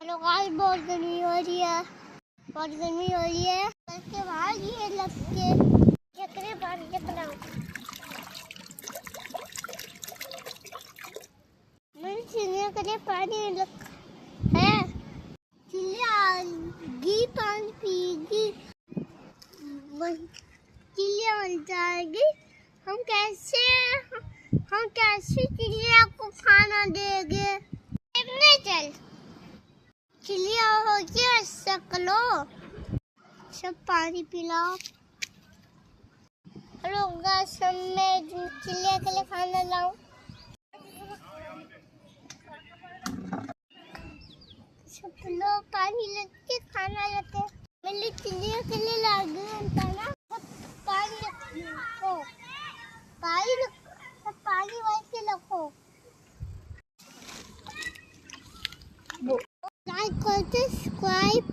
लोग आज बहुत गर्मी हो रही है, बहुत गर्मी हो रही है। करके बाहर ये लग के चक्रे बाहर के बनाओ। मैंने चिड़िया के लिए पानी लग है। चिड़िया घी पानी पीगी, चिड़िया बन जाएगी। हम कैसे चिड़िया को खाना देंगे? चल चिड़िया हो गया, सकलो सब पानी पिलाओ। हेलो सब मैं चिड़िया के लिए खाना लाऊं। सब लोग पानी लेके खाना लेते। मैंने चिड़िया के लिए ला दिया ना, पानी रखो, पानी वैसे रखो। लाइक करते, सब्सक्राइब